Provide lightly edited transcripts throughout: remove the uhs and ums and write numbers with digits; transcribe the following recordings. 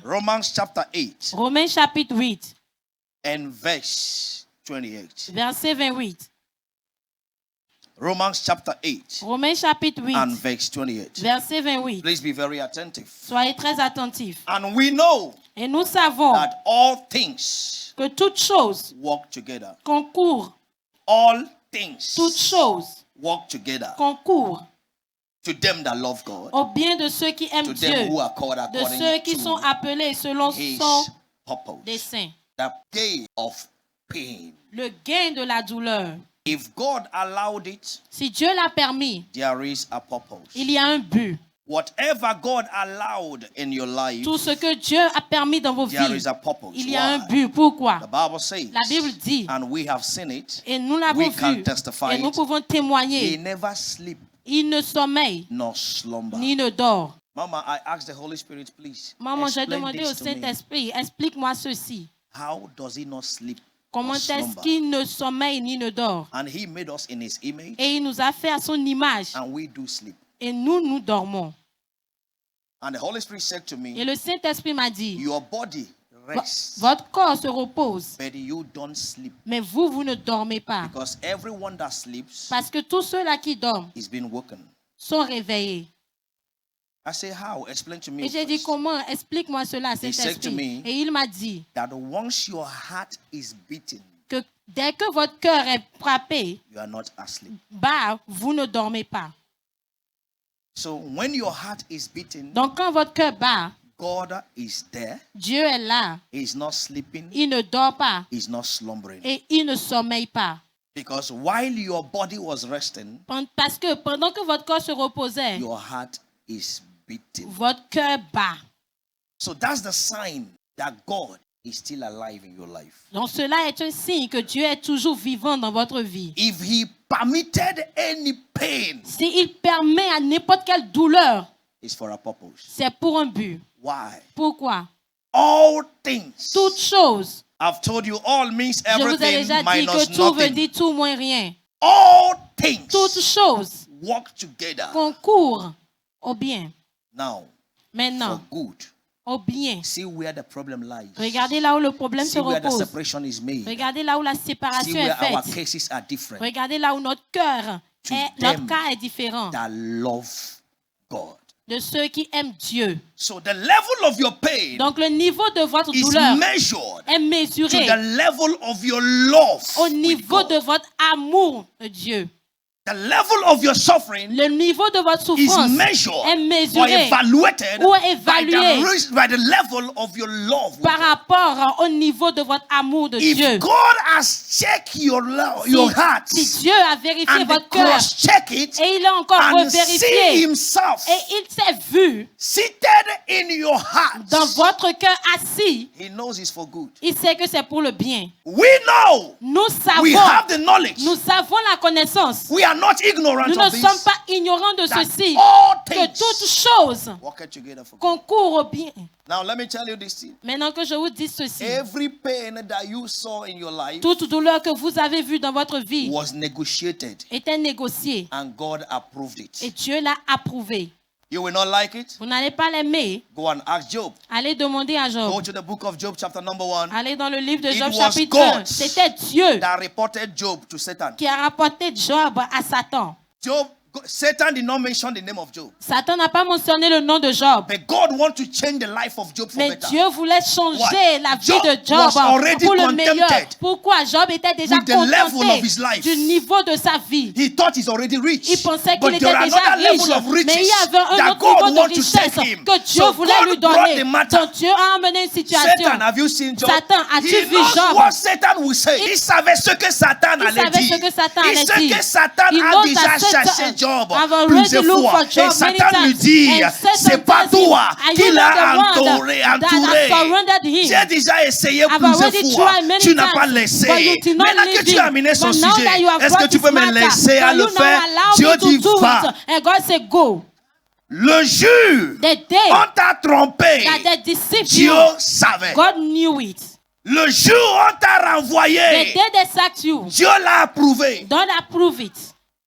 Romans chapter 8 Romains chapitre 8, and verse 28. verset 28. Romans chapter 8 Romains chapitre 8, and verse 28. verset 28. Please be very attentive. Soyez très attentifs. And we know Et nous savons that all things que toutes choses work together. concourent, All things toutes choses work together concourent to them that love God, au bien de ceux qui aiment to them Dieu, who are called de according ceux qui sont to appelés selon His son purpose. dessein. The day of pain. Le gain de la douleur. If God allowed it, Si Dieu l'a permis, there is a purpose. il y a un but. Whatever God allowed in your life, Tout ce que Dieu a permis dans vos there vies, is a purpose. il y a un Why? but. Pourquoi? The Bible says, La Bible dit, and we have seen it, et nous l'avons we can vu, testify et nous it, pouvons he témoigner, never sleep il ne sommeille nor slumber. ni ne dort. Mama, I asked the Holy Spirit, please, Maman, j'ai explain demandé this au to me. Saint-Esprit, explique-moi ceci. How does he not sleep Comment or est-ce slumber? qu'il ne sommeille ni ne dort? And he made us in his image, Et il nous a fait à son image. and we do sleep. Et nous, nous dormons. And the Holy Spirit said to Et me, le Saint-Esprit m'a dit, your body rests, votre corps se repose, but you don't sleep. mais vous, vous ne dormez pas. Because everyone that sleeps Parce que tous ceux-là qui dorment is being woken. sont réveillés. I say, how? Explain to me Et j'ai dit, first. comment? Explique-moi cela, He said to Saint-Esprit. me Et il m'a dit That once your heart is beating, que dès que votre cœur est frappé, you are not asleep. bah, vous ne dormez pas. So when your heart is beating, Donc quand votre cœur bat, God is there. Dieu est là. He's not sleeping. Il ne dort pas He's not slumbering. et il ne sommeille pas. Because while your body was resting, Parce que pendant que votre corps se reposait, your heart is beating. votre cœur bat. So that's the sign that God is still alive in your life. Donc cela est un signe que Dieu est toujours vivant dans votre vie. If He permitted any pain, S'il permet à n'importe quelle douleur, it's for a purpose. c'est pour un but. Why? Pourquoi? All things. Toutes choses. I've told you all means Je vous ai everything déjà dit minus que tout veut nothing. dire tout moins rien. All things Toutes choses work together concourent au bien. now for Maintenant, good. au bien. See where the problem lies. Regardez là où le problème se See where the repose. separation is made. Regardez là où la See séparation where est our faite. cases are different. Regardez là où notre cœur, To notre them cas est différent that love God. de ceux qui aiment Dieu. So the level of your pain Donc le niveau de votre is douleur measured est to mesuré the level of your love au with niveau God. de votre amour de Dieu. The level of your suffering Le niveau de votre is souffrance measured est or mesuré evaluated ou by évalué by the level of your love with par God. rapport au niveau de votre amour de If Dieu. God has checked your love, your heart, Si Dieu a vérifié and votre cœur cross-check it, et il a encore and see revérifié Himself et il s'est vu seated in your heart, dans votre cœur assis, He knows it's for good. il sait que c'est pour le bien. We know, Nous we savons, have the knowledge. nous avons la connaissance. We are not ignorant Nous ne of this. sommes pas ignorants de That ceci, all que things toutes choses work together for good. concourent au bien. Now let me tell you this thing. Maintenant que je vous dis ceci, Every pain that you saw in your life toute douleur que vous avez vue dans votre vie was negotiated, était négociée and God approved et it. Dieu l'a approuvé. You will not like it? Vous n'allez pas l'aimer, Go and ask Job. allez demander à Go Job. to the book of Job, chapter number 1. Allez dans le livre de It Job was chapitre God 1. C'était Dieu that reported Job to Satan. qui a rapporté Job à Satan. Satan did not mention the name of Job. Satan n'a pas mentionné le nom de Job. But God wants to change the life of Job for Mais better. Dieu voulait changer Why? la vie Job de Job was already pour le meilleur. contented Pourquoi? Job était déjà with the level of his contenté life. du niveau de sa vie. He thought he's already rich. Il pensait qu'il But était there déjà are another riche, level of riches mais il y avait un that autre God niveau de wants to richesse take him. que Dieu So voulait God lui brought donner. the matter. Donc Dieu a amené une situation. Satan, have you seen Job? Satan, as-tu He vu knows Job? what Satan will say. Il savait ce que Satan Il allait savait dire. ce que Satan Il allait sait dire. que Satan He a knows déjà that Satan cherché Job have already plusieurs looked fois. for Job Et many Satan lui times. dit, And Satan c'est pas tells him, toi are you qui not l'as the one entouré. that has surrendered him? J'ai déjà essayé I've plusieurs already fois. tried many Tu n'as pas times, laissé. but you did not Maintenant que leave tu as him. amené son But now sujet, that you have est-ce que brought tu peux this me matter, laisser à can le you now faire? allow Dieu me to dit do va. it? And God said, go. Le jour, The day on t'a trompé. that they deceived Dieu you, savait. God knew it. Le jour, on t'a The renvoyé. day they sacked you, Dieu l'a approuvé. don't approve it.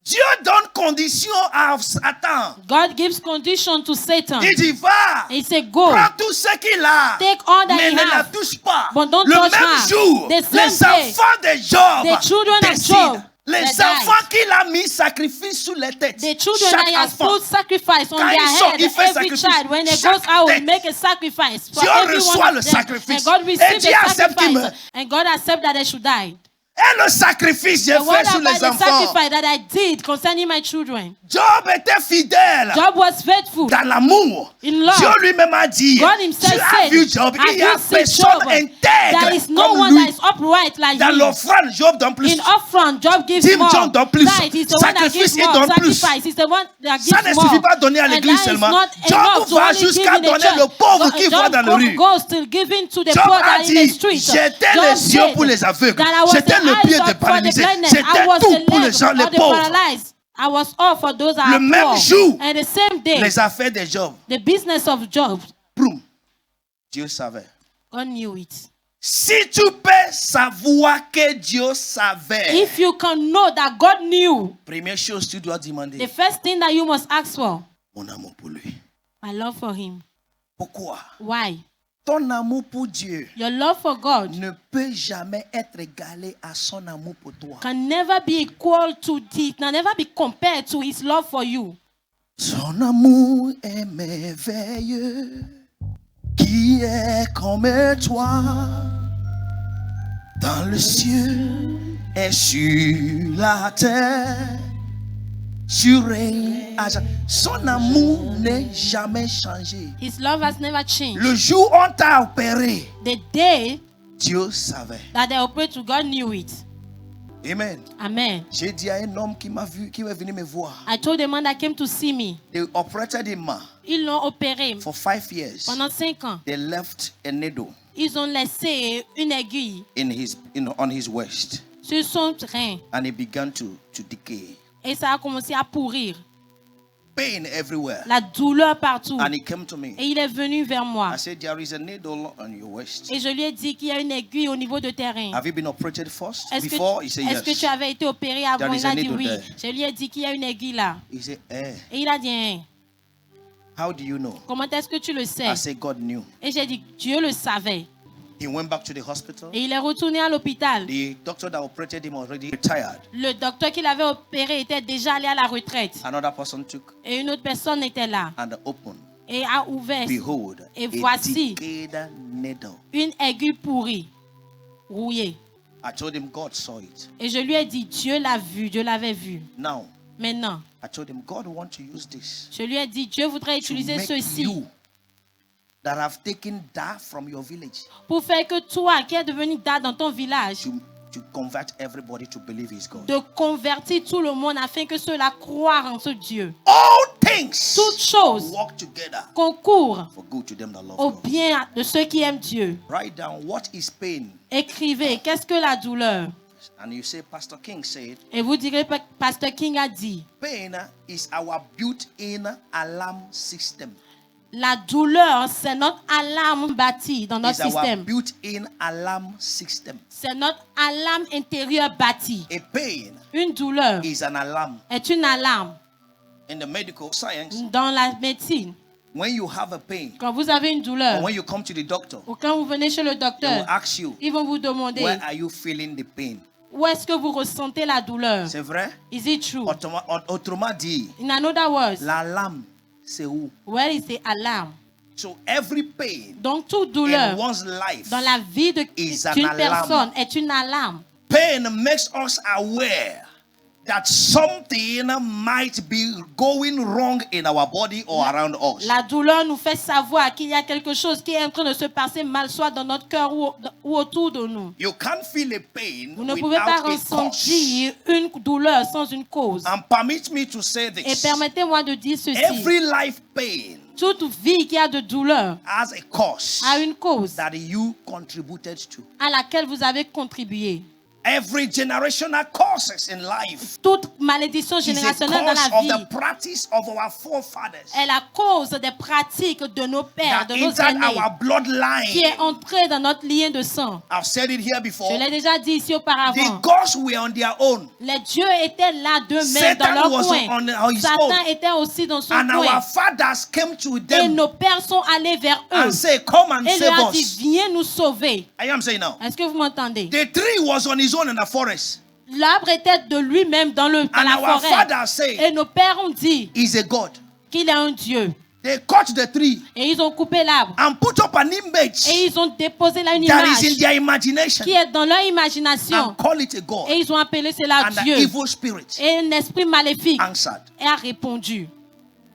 Dieu donne condition à Satan. God gives condition to Satan. Il dit, va, He said, go. prends tout ce qu'il a, Take all that mais he ne la has. touche pas. But don't Le touch même her. jour, The same les day, enfants de Job the children of décident. Job, Les they enfants qu'il a mis sacrifice sous les têtes. The children Chaque that he has enfant. put sacrifice on Quand their ils sortent, head, il fait every sacrifice. child, when they Chaque goes out, tête. he make a sacrifice for Dieu every reçoit one le of them. sacrifice. And God Et receives Dieu the accepte qu'il sacrifice. And God accept that they should die. Et le sacrifice j'ai And what fait sur about les the enfants. sacrifice that I did concerning my children? Job était fidèle Job was faithful dans l'amour. in love. Dieu lui-même a dit, God himself tu as said, vu Job, have il y a you seen personne Job? intègre There is no comme one lui. that is upright like Dans him. l'offrande, Job donne plus. In upfront, Job gives Tim more. John donne plus. Tithe is the one that Sacrifice, gives il more. donne plus. Sacrifice is the one that gives Ça ne more. suffit pas de donner à And l'église that is seulement. not Job enough to va only jusqu'à give in the donner church. le pauvre qui va dans la rue. Goes to giving to the Job poor a that in the dit, street. j'étais Job les yeux said pour les aveugles. that I was J'étais the le pied eyes des for the paralysés. blindness. J'étais I was tout the pour les leg gens, les of the pauvres. paralyzed. I was all for those that Le are même poor. jour, And the same day, les affaires de Job, the business of Job, boum, Dieu savait. God knew it. Si tu peux savoir que Dieu savait, If you can know that God knew, première chose tu dois demander, the first thing that you must ask for, mon amour pour lui. my love for him. Pourquoi? Why? Ton amour pour Dieu Your love for God ne peut jamais être égalé à son amour pour toi. can never be equal to can never be compared to his love for you. Son amour est merveilleux, qui est comme toi, dans le ciel et sur la terre. Tu règnes à jamais. Son amour n'est jamais changé. His love has never changed. Le jour où on t'a opéré, The day Dieu savait. that they operate to, God knew it. Amen. Amen. J'ai dit à un homme qui m'a vu, qui est venu me voir. I told the man that came to see me, They operated him ils l'ont opéré for 5 years. pendant 5 ans. They left a needle Ils ont laissé une aiguille on his waist, sur son rein and it began to decay. et ça a commencé à pourrir. Pain everywhere. La douleur partout. And he came to me. Et il est venu vers moi. I said, there is a needle on your waist. Et je lui ai dit qu'il y a une aiguille au niveau de tes reins. Have you been operated first? Est-ce Before? He said est-ce que yes. tu avais été opéré avant? There is Il a a dit needle oui. there. Je lui ai dit qu'il y a une aiguille là. He said, eh, Et il a dit, hein, how do you know? comment est-ce que tu le sais? I said, God knew. Et j'ai dit, Dieu le savait. He went back to the hospital. Et il est retourné à l'hôpital. The doctor that operated him already retired. Le docteur qui l'avait opéré était déjà allé à la retraite. Another person took Et une autre personne était là. and opened. Et a ouvert Behold, Et a voici. decayed needle. une aiguille pourrie, rouillée. I told him God saw it. Et je lui ai dit, Dieu l'a vu, Dieu l'avait vu. Now, Maintenant, I told him God want to use this je lui ai dit, Dieu voudrait to utiliser make ceci you that have taken that from your village pour faire que toi, qui es devenu date dans ton village, to convert everybody to believe He's God. de convertir tout le monde afin que ceux-là croient en ce Dieu. All things Toutes choses work together concourent for good to them that love au God. bien de ceux qui aiment Dieu. Write down what is pain. Écrivez, qu'est-ce que la douleur? And you say, Pastor King said, Et vous direz, Pasteur King a dit, pain is our built-in alarm system. la douleur, c'est notre alarme bâtie dans notre It's our système. built-in alarm system. C'est notre alarme intérieure bâtie. A pain Une douleur is an alarm. est une alarme. In the medical science, Dans la médecine, when you have a pain, quand vous avez une douleur, or when you come to the doctor, ou quand vous venez chez le they will docteur, ask you, ils vont vous demander, where are you feeling the pain? où est-ce que vous ressentez la douleur? C'est vrai? Is it true? Autrement dit, In another words, l'alarme, c'est où? where is the alarm? So every pain Donc toute in douleur one's life, dans la vie is an d'une alarm. personne est une alarme. pain makes us aware that something might be going wrong in our body or around us. La douleur nous fait savoir qu'il y a quelque chose qui est en train de se passer mal, soit dans notre cœur ou autour de nous. You can't feel a pain Vous ne pouvez pas without a cause. ressentir une douleur sans une cause. And permit me to say Et this. permettez-moi de dire ceci. Every life pain Toute vie qui a de douleur has a cause a une cause that you contributed to. à laquelle vous avez contribué. Every generational causes in life Toute malédiction is a générationnelle dans cause la of vie the practice of our forefathers est la cause des pratiques de nos pères, that de nos entered aînés, our bloodline. qui est entré dans notre lien de sang. I've said it here Je before. l'ai déjà dit ici The auparavant. gods were on their own, Les dieux étaient là d'eux-mêmes dans Satan leur was coin. on his Satan own. était aussi dans son and coin. our fathers came to Et them nos pères sont allés vers eux and say, "Come and et save leur ont dit, us." viens nous sauver. I am saying now. Est-ce que vous m'entendez? The tree was on his own in the forest, L'arbre était de lui-même dans and la our forêt. fathers say, Et nos pères ont dit "He's a god." qu'il est un Dieu. They cut the tree Et ils ont coupé l'arbre. and put up an image Et ils ont déposé là une that is in image their imagination qui est dans leur imagination. and call it a god. Et ils ont appelé cela And the Dieu. evil spirit Et un esprit maléfique answered. a répondu.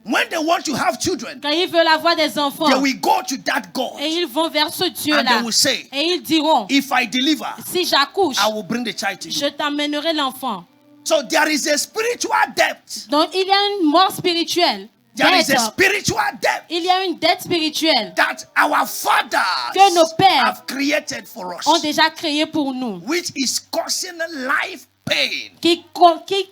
When they want to have children, Quand ils veulent avoir des enfants, they will go to that God et ils vont vers ce and Dieu-là. they will say, Et ils diront, "If I deliver, si j'accouche, I will bring the child to je you." t'amènerai l'enfant. So there is a spiritual depth. Donc il y a une mort spirituelle. There is Dette. a spiritual depth Il y a une dette spirituelle that our fathers que nos pères have created for us, ont déjà créée pour nous, which is causing life pain qui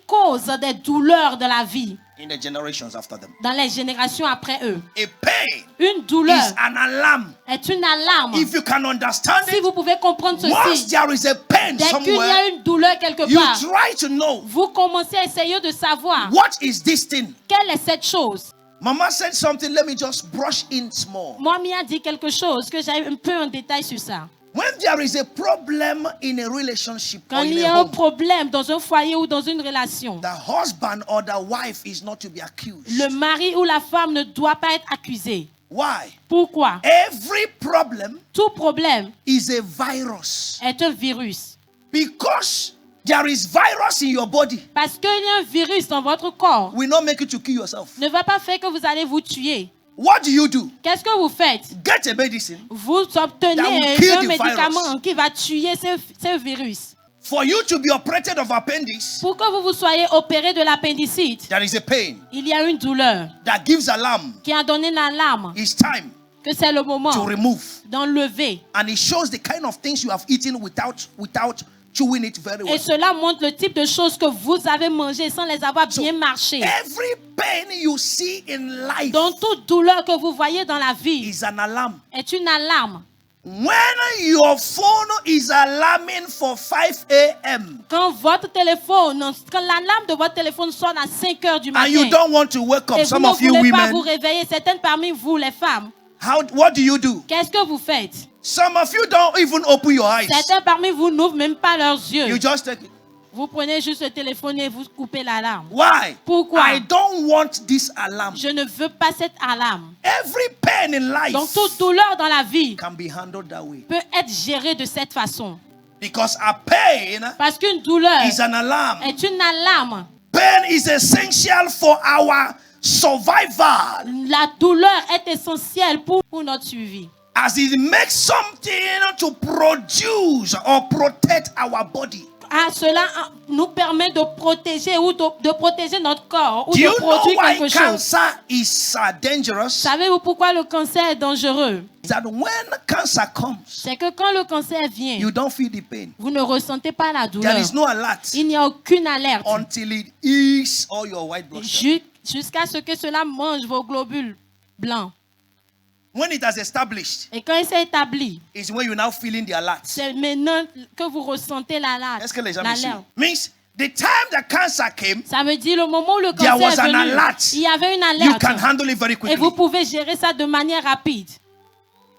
cause des douleurs de la vie in the generations after them. dans les générations après eux. A pain Une douleur is an alarm. est une alarme. If you can understand Si it, vous pouvez comprendre once ceci, there is a pain dès qu'il y somewhere, a une douleur quelque you part, try to know vous commencez à essayer de savoir what is this thing. quelle est cette chose. Mama said something, let me just brush in small. Moi, Mia dit quelque chose que j'ai un peu en détail sur ça. When there is a problem in a relationship Quand or il in y a a un home, problème dans un foyer ou dans une relation, the husband or the wife is not to be accused. le mari ou la femme ne doit pas être accusé. Why? Pourquoi? Every problem Tout problème is a virus. est un virus. Because there is virus in your body, Parce qu'il y a un virus dans votre corps, will not make you to kill yourself. ne va pas faire que vous allez vous tuer. What do you do? Qu'est-ce que vous faites? Get a medicine Vous That will obtenez kill un the médicament virus. qui va tuer ce virus. for you to be operated of appendix. Pour que vous vous soyez opéré de l'appendicite, There is a pain il y a une douleur that gives alarm. qui a donné l'alarme It's time que c'est le to moment remove, d'enlever. and it shows the kind of things you have eaten without chewing it very well. Et cela montre le type de choses que vous avez mangées sans les avoir bien marchées. Every pain you see in life Donc toute douleur que vous voyez dans la vie is an alarm. est une alarme. When your phone is alarming for 5 a.m. Quand votre téléphone, quand l'alarme de votre téléphone sonne à 5 heures du and you matin, don't want to wake up, et vous some ne of you voulez pas vous women, réveiller, certaines parmi vous, les femmes, what do you do? qu'est-ce que vous faites? Some of you don't even open your eyes. Certains parmi vous n'ouvrent même pas leurs You yeux. just take it. Vous prenez juste le téléphone et vous coupez l'alarme. Why? Pourquoi? I don't want this alarm. Je ne veux pas cette alarme. Every pain in life Donc toute douleur dans la vie can be handled that way. peut être gérée de cette façon. Because a pain Parce qu'une douleur is an alarm. est une alarme. Pain is essential for our survival, La douleur est essentielle pour notre survie. as it makes something to produce or protect our body. Cela nous permet de protéger ou de protéger notre corps ou Do de you know produire why quelque chose. cancer is dangerous? Savez-vous pourquoi le cancer est dangereux? That when cancer comes, C'est que quand le cancer vient, you don't feel the pain. vous ne ressentez pas la douleur. There is no alert Il n'y a aucune alerte until it eats all your white blood cells. jusqu'à ce que cela mange vos globules blancs. When it has established, Et quand il s'est établi, is when you're now feeling the alert. c'est maintenant que vous ressentez l'alerte. Est-ce que les gens me suivent? L'alerte. Means the time the cancer came, Ça veut dire le moment où le there cancer was est an venu, alert. il y avait une You alerte. can handle it very Et quickly. vous pouvez gérer ça de manière rapide.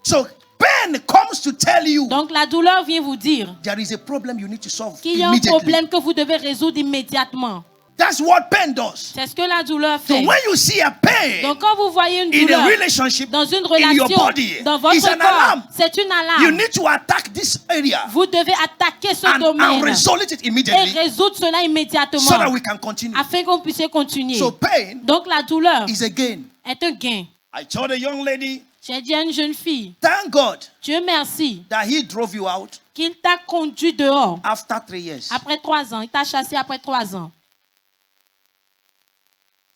So pain comes to tell you Donc la douleur vient vous dire there is a problem you need to solve qu'il y a un immediately. problème que vous devez résoudre immédiatement. That's what pain does. C'est ce que la douleur So fait. when you see a pain Donc quand vous voyez une in a douleur relationship dans une in your relation, body, dans votre it's an corps, alarm. c'est une You alarme. need to attack this area Vous devez attaquer ce and domaine resolve it et immediately résoudre cela so that immédiatement we can continue. afin qu'on puisse continuer. So pain Donc la douleur is a gain. est un gain. I told a young lady, J'ai dit à une jeune fille, thank God Dieu merci that he drove you out qu'il t'a conduit dehors after 3 years. après 3 ans. Il t'a chassé après 3 ans.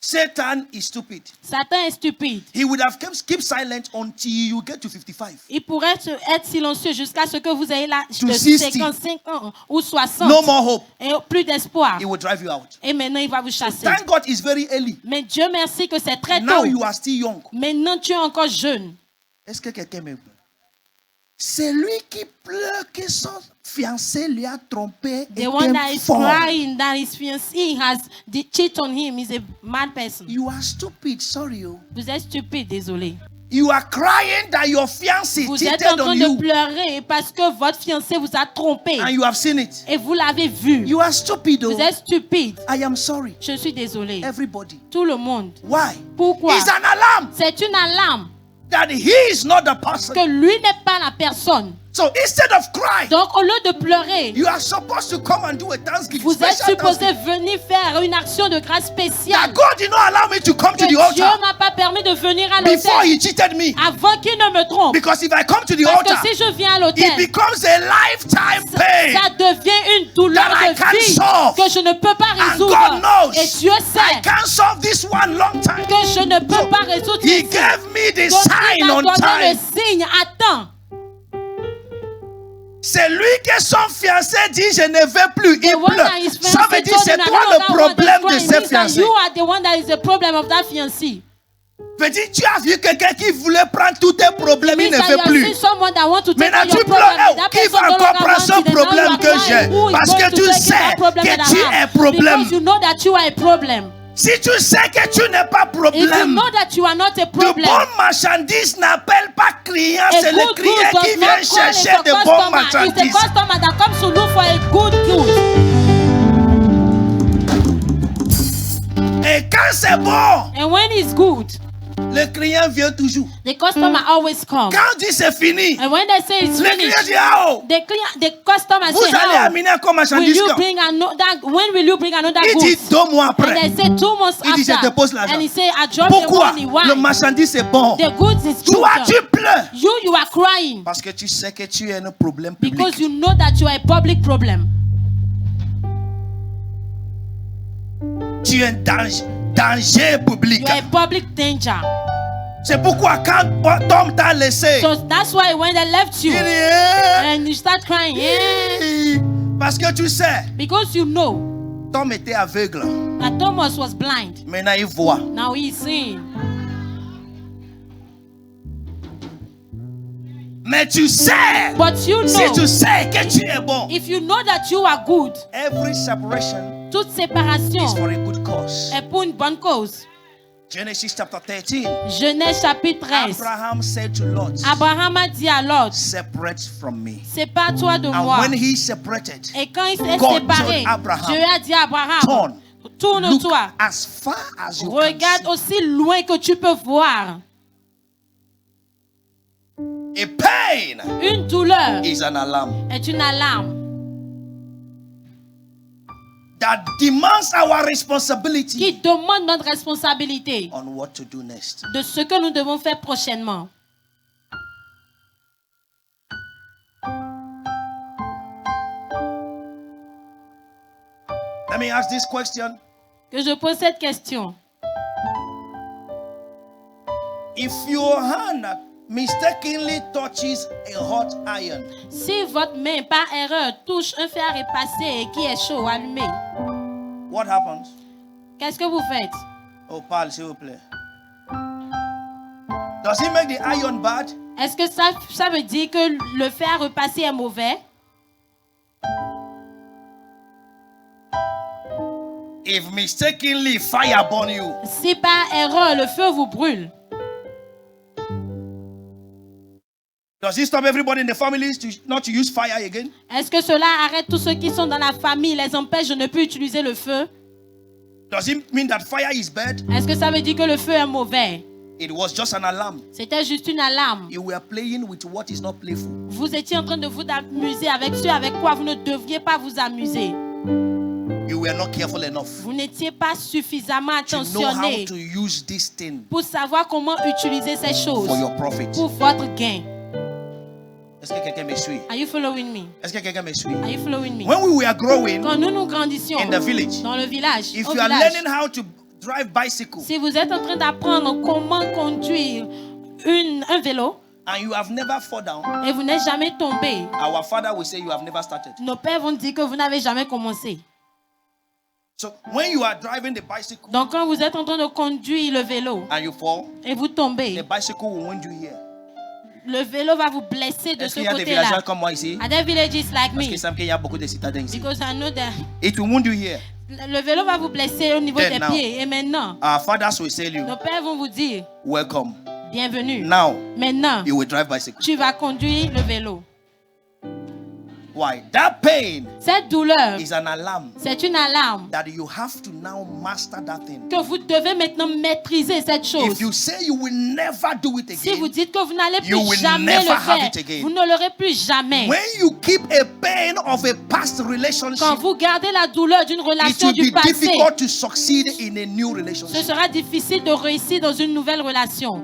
Satan is stupid. Satan est stupide. He would have kept silent until you get to 55. Il pourrait être silencieux jusqu'à ce que vous ayez l'âge To de 60. 55 ans ou 60. No more hope. Et plus d'espoir. He will drive you out. Et maintenant, il va vous chasser. Thank God it's very early. Mais Dieu merci que c'est très Now tôt. you are still young. Maintenant, tu es encore jeune. Est-ce que quelqu'un me pleure? C'est lui qui pleure que son fiancé lui a trompé et The one that est is fort. crying that his fiancé has cheated on him is a mad person. You are stupid, sorry. Vous êtes stupide, désolé. You are crying that your fiancé Vous êtes en cheated train on de you pleurer parce que votre fiancé vous a trompé. and you have seen it. Et vous l'avez vu. You are stupid. Vous êtes stupide. I am sorry. Je suis désolé. Everybody. Tout le monde. Why? Pourquoi? It's an alarm C'est une alarme that he is not the person. que lui n'est pas la personne. So instead of crying, Donc au lieu de pleurer, you are supposed to come and do a thanksgiving. vous êtes Special supposé thanksgiving. venir faire une action de grâce That spéciale. God did not allow me to come to Que the Dieu altar m'a pas permis de venir à before l'autel he cheated me. avant qu'il ne me trompe. Because if I come to the Parce que altar, si je viens à it l'autel, becomes a lifetime pain. ça devient une douleur that I can't de vie solve. que je ne peux pas And résoudre. God knows Et Dieu I sait can't solve this one long time. que je ne peux pas résoudre He ceci. gave me the Donc sign il m'a on donné le time. signe à temps. C'est lui que son fiancé dit je ne veux plus. Il The one pleure. that is Ça veut fiancé dire told c'est him, toi "I le know that one problème is de crying." ce Means that fiancé. You are the one that is the problem of that fiancé. Veut dire tu as vu quelqu'un qui voulait prendre tous tes problèmes, il Means ne that you veut have plus. seen someone that want to take Maintenant all your tu pleures. problem. Oh, That qui person va no encore longer prendre wants ce it, and now you problème are que crying. j'ai? Who is Parce going que to tu take sais that problem que that I tu have? es problème. Because you know that you are a problem. Si tu sais que tu n'es pas If you problème, know that you are not a de problem, bonnes marchandises n'appellent pas client, a c'est le good client goods qui does vient not call chercher it de a bonnes customer. It's the marchandises. customer that comes to look for a good good. Et quand c'est bon, And when it's good, le client vient toujours. the customer always comes. Quand on dit c'est fini, And when they say it's le client finished, dit ah oh, the customer vous say, allez "How amener comme will marchandise you quand? bring another? When will you bring another Il dit goods?" 2 mois And après. they say 2 months Il dit je after. dépose l'argent. And he say, "I drop Pourquoi? the money." Why? Le marchandise est bon. The goods is good. Toi tu pleures. You are crying Parce que tu sais que tu es un problème public. because you know that you are a public problem. Tu es un danger public. You are a public danger. C'est pourquoi quand Tom t'a laissé, So that's why when they left you il dit, eh, and you start crying, parce que tu sais, because you know Tom était aveugle. that Thomas was blind. Maintenant il voit. Now he's seeing. Mais tu sais, But you si know, tu sais que tu es bon, if you know that you are good, every separation toute is séparation for a good cause. est pour une bonne cause. Genesis chapter 13. Genèse chapitre 13. Abraham said to Lot, Abraham a dit à Lot, separate from me. sépare-toi de And moi. when he separated, Et quand il s'est God séparé, told Abraham, Dieu a dit à Abraham, turn, look tourne-toi, as far as you regarde can aussi loin que tu peux voir. see. A pain Une douleur is an alarm est une alarme that demands our responsibility qui demande notre responsabilité on what to do next. de ce que nous devons faire prochainement. Let me ask this question. Que je pose cette question. If your hand mistakenly touches a hot iron, Si votre main par erreur touche un fer repassé et qui est chaud, allumé, what happens? qu'est-ce que vous faites? Oh, parle s'il vous plaît. Does it make the iron bad? Est-ce que ça veut dire que le fer repassé est mauvais? If mistakenly fire burn you, Si par erreur le feu vous brûle, does it stop everybody in the families to not to use fire again? est-ce que cela arrête tous ceux qui sont dans la famille, les empêche de ne plus utiliser le feu? Does it mean that fire is bad? Est-ce que ça veut dire que le feu est mauvais? It was just an alarm. C'était juste une alarme. You were playing with what is not playful. Vous étiez en train de vous amuser avec ce avec quoi vous ne devriez pas vous amuser. You were not careful enough Vous n'étiez pas suffisamment to know how attentionné to use this thing pour savoir comment utiliser ces choses for your profit. pour votre gain. Est-ce que quelqu'un me suit? Are you following me? Est-ce que quelqu'un me suit? Are you following me? When we were growing Quand nous grandissions in the village, dans le village, if au you are village, learning how to drive bicycle Si vous êtes en train d'apprendre comment conduire un vélo and you have never fall down, et vous n'êtes jamais tombé, our father will say you have never started. nos pères vont dire que vous n'avez jamais commencé. So when you are driving the bicycle Donc quand vous êtes en train de conduire le vélo and you fall, et vous tombez, the bicycle will wound you here. le vélo va vous blesser de Est-ce ce qu'il y a des villageois côté-là. comme moi ici? Are there villages like Parce me? qu'il semble qu'il y a beaucoup de citadins ici. Because I know that It will wound you here. le vélo va vous blesser au niveau Then des now. pieds. Et maintenant, Our fathers will say to you, nos pères vont vous dire, welcome. bienvenue. Now Maintenant, you will drive bicycle. tu vas conduire le vélo. Why? That pain Cette douleur, is an alarm c'est une alarme that you have to now master that thing. que vous devez maintenant maîtriser cette chose. If you say you will never do it Si vous again, dites que vous n'allez you plus will jamais never le have faire, it again. vous ne l'aurez plus jamais. when you keep a pain of a past Quand relationship, vous gardez la douleur d'une it relation will du be passé, difficult to succeed in a new ce relationship. sera difficile de réussir dans une nouvelle relation.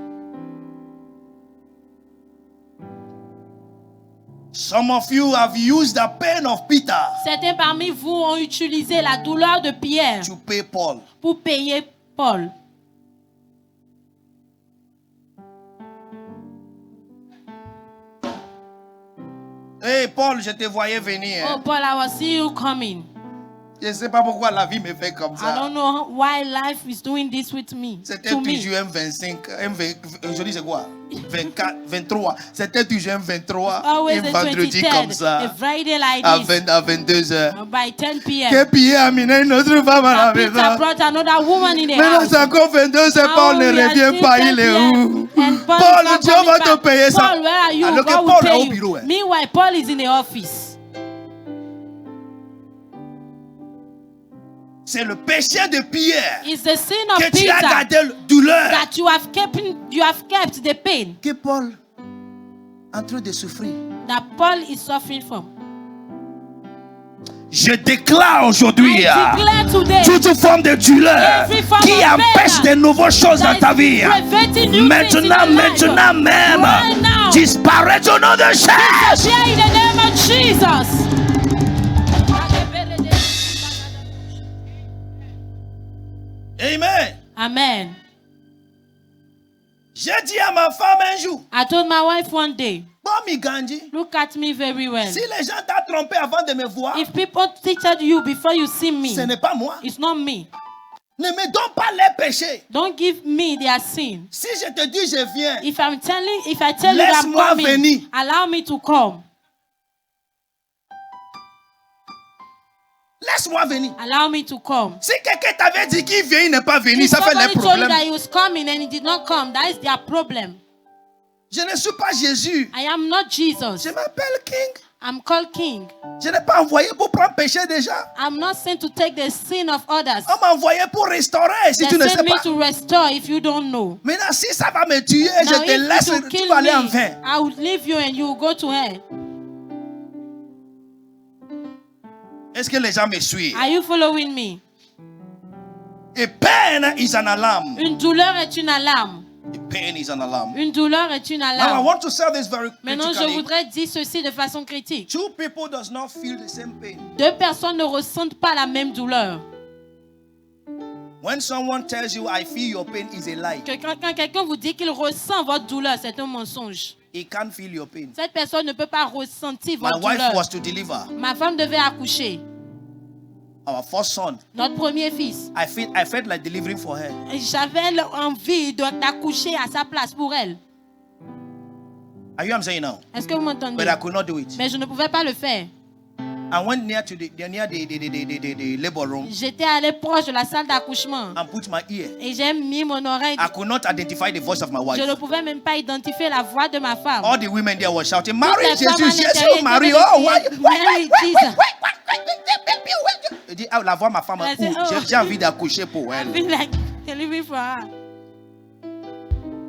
Some of you have used the pain of Peter Certains parmi vous ont utilisé la douleur de Pierre to pay Paul. pour payer Paul. Hey Paul, je te voyais venir. Oh Paul, I was see you coming. Je ne sais pas pourquoi la vie me fait comme I ça. don't know why life is doing this with me. C'était To me. toujours un 25, aujourd'hui c'est quoi? 24, 23. C'était toujours un 23, Always un the vendredi 23rd, comme ça, a Friday like à, this, 22 heures. by 10 p.m. Que Pierre a amené une autre femme à la Peter maison. brought another woman in the Maintenant house. c'est encore 22 heures, Now Paul ne we are revient still pas, 10 il est p.m. où? And Paul is Paul, not Dieu coming va te back. payer ça. Paul, where are you? Alors que God will Paul est pay au you. bureau. Meanwhile, Paul is in the office. C'est le péché de Pierre It's the sin of que tu as Peter gardé la douleur. that you have kept the pain Que Paul est en train de souffrir. that Paul is suffering from. Je déclare aujourd'hui I declare today toute forme de douleur every form qui of empêche pain de nouvelles choses dans that ta is vie. preventing new things in Maintenant, your life. maintenant même, Right now. disparaît au nom de Jésus. Share in the name of Jesus. Amen. Amen. J'ai dit à ma femme un jour, I told my wife one day, Bomi Gandhi, look at me very well. si les gens t'ont trompé avant de me voir, If people teach you before you see me, ce n'est pas moi. it's not me. Ne me donne pas les péchés. Don't give me their sin. Si je te dis je viens, If I tell you that I'm Laisse-moi coming, venir. allow me to come. laisse-moi venir. Allow me to come. Si quelqu'un t'avait dit qu'il vient, il n'est pas venu, If ça fait le somebody told you problème. that he was coming and he did not come, that is their problem. Je ne suis pas Jésus. I am not Jesus. Je m'appelle King. I'm called King. Je n'ai pas envoyé pour prendre péché déjà. I'm not sent to take the sin of others. On m'a envoyé pour restaurer si They tu ne sent sais me pas. to restore if you don't know. Maintenant, si ça va me tuer, Now, je te if laisse, it will tu kill vas aller en me, vain. I will leave you and you will go to hell. Est-ce que les gens me suivent? Are you following me? A pain is an alarm. Une douleur est une alarme. A pain is an alarm. Une douleur est une Now, I alarme. want to say this very Maintenant, je critically. voudrais dire ceci de façon critique. Two people does not feel the same pain. Deux personnes ne ressentent pas la même douleur. When someone tells you, I feel your pain, is a lie. Quand quelqu'un vous dit qu'il ressent votre douleur, c'est un mensonge. He can't feel your pain. Cette personne ne peut pas ressentir My votre wife douleur. was to deliver Ma femme devait accoucher. our first son. Notre premier fils. I felt like delivering for her. Et j'avais envie d'accoucher à sa place pour elle. Are you what I'm saying now? Est-ce que vous m'entendez? But I could not do it. Mais je ne pouvais pas le faire. I went near to the labor room J'étais allé proche de la salle d'accouchement. and put my ear. Et j'ai mis mon oreille. I could not identify the voice of my wife. Je ne pouvais même pas identifier la voix de ma femme. All the women there were shouting, Toutes Marie, les femmes à Jésus, l'intérieur Jésus, Marie. étaient Oh, why? criées, Mary, Jesus. Je dis, ah, la voix de ma femme, Elle dit, oh. j'ai envie d'accoucher pour I elle. feel like delivering for her.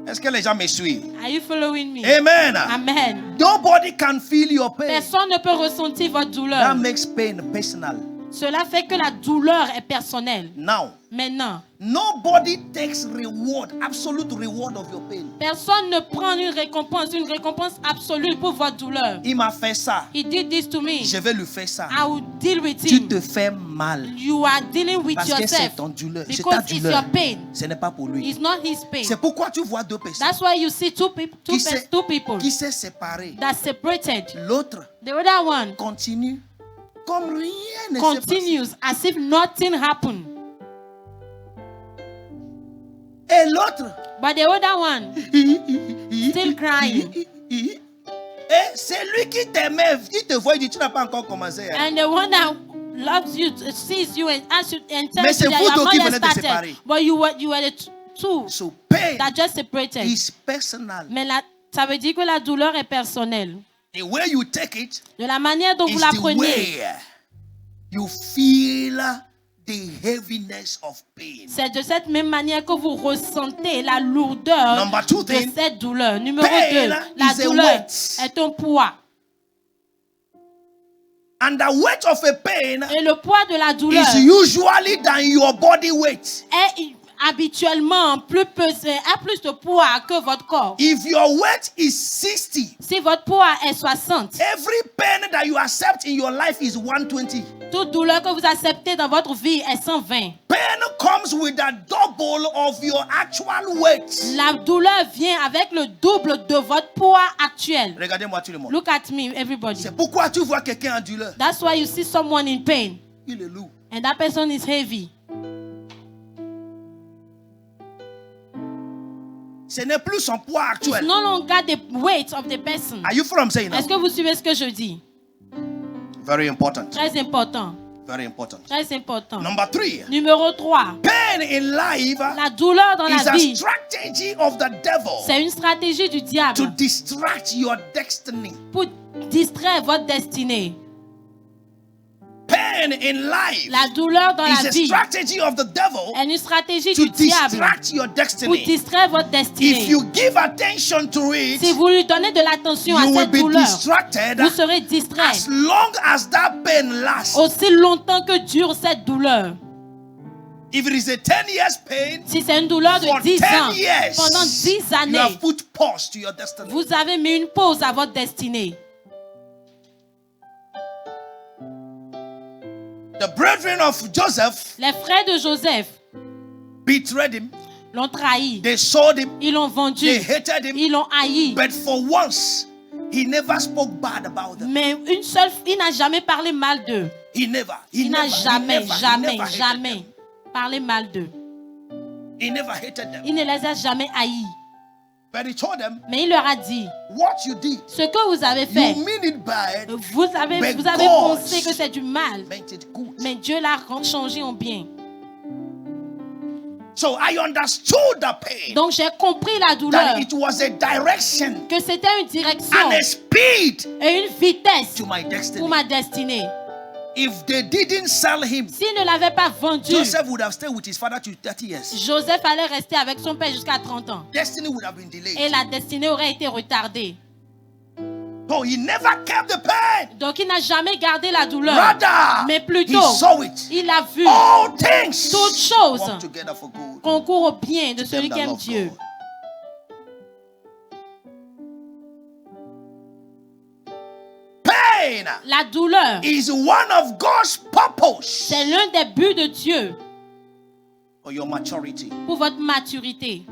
Est-ce que les gens me suivent? Are you following me? Amen. Amen. Nobody can feel your pain. Personne ne peut ressentir votre That douleur. makes pain personal. Cela fait que la douleur est personnelle. Now, Maintenant, nobody takes reward, absolute reward of your pain. personne ne prend une récompense absolue pour votre douleur. Il m'a fait ça. He did this to me. Je vais lui faire ça. I will deal with Tu him. te fais mal. You are dealing with Parce que yourself. c'est ton douleur. C'est ta Because it's douleur. your pain. Ce n'est pas pour lui. It's not his pain. C'est pourquoi tu vois deux personnes That's why you see two people qui s'est séparés. that separated. L'autre The other one continue comme rien ne s'est passé. continues as if nothing happened. Et l'autre But the other one still crying. Et c'est lui qui t'aimait, qui te voit, il dit tu n'as pas encore commencé. Hein? And the one that loves you, sees you and asks you and Mais tells c'est you that vous you have deux not qui yet venez de started. séparer. But you were the two So pain that just separated. is personal. Mais ça veut dire que la douleur est personnelle. The way you take it De la manière dont vous is la the prenez, way you feel the heaviness of pain. c'est de cette même manière que vous ressentez la lourdeur Number two de thing, cette douleur. Numéro pain 2, la is a douleur weight. est un poids. And the weight of a pain Et le poids de la douleur is usually than your body weight. est habituellement a plus de poids que votre corps. If your weight is 60, Si votre poids est 60, every pain that you accept in your life is 120. toute douleur que vous acceptez dans votre vie est 120. Pain comes with a double of your actual weight. La douleur vient avec le double de votre poids actuel. Regardez-moi tout le monde. Look at me, everybody. C'est pourquoi tu vois quelqu'un en douleur. That's why you see someone in pain Il est lourd. and that person is heavy. Ce n'est plus son poids It's actuel. no longer the weight of the person. Are you following what I'm saying now? Est-ce que vous suivez ce que je dis? Very important. Très important. Very important. Très important. Number 3. Numéro 3. Pain in life La douleur dans is la a vie, strategy of the devil c'est une stratégie du to diable distract your destiny. pour distraire votre destinée. Pain in life La douleur dans is la a vie strategy of the devil est une stratégie to du diable distract your pour destiny. distraire votre If destinée. you give attention to it, Si vous lui donnez de l'attention à you will cette be douleur, distracted vous serez distrait as long as that pain lasts. aussi longtemps que dure cette douleur. If it is a 10 years pain, Si c'est une douleur for de 10 ans, 10 years, pendant 10 you années, have put pause to your destiny. vous avez mis une pause à votre destinée. The brethren of Joseph Les frères de Joseph betrayed him. l'ont trahi. They sold him. Ils l'ont vendu. They hated him. Ils l'ont haï. But for once, he never spoke bad about them. Mais il n'a jamais parlé mal d'eux. He never. Il n'a jamais hated parlé mal d'eux. them. He never hated them. Il ne les a jamais haïs. But he told them, Mais il leur a dit, what you did, ce que vous avez fait, you mean it bad, vous avez but God pensé que c'est du mal. meant it good. Mais Dieu l'a changé en bien. So I understood the pain. Donc j'ai compris la douleur, That it was a direction que c'était une direction and a speed et une vitesse to my destiny. pour ma destinée. If they didn't sell him, S'il ne l'avait pas vendu, Joseph would have stayed with his father to 30 years. Joseph allait rester avec son père jusqu'à 30 ans. Destiny would have been delayed. Et la destinée aurait été retardée. So he never kept the pain. Donc il n'a jamais gardé la douleur. Rather, Mais he plutôt, saw it. il a vu All things toutes choses work together for good. concourent au bien de to celui them qui that aime love Dieu. God. Pain La douleur, is one of God's purpose c'est l'un des buts de Dieu for your maturity. pour votre maturité.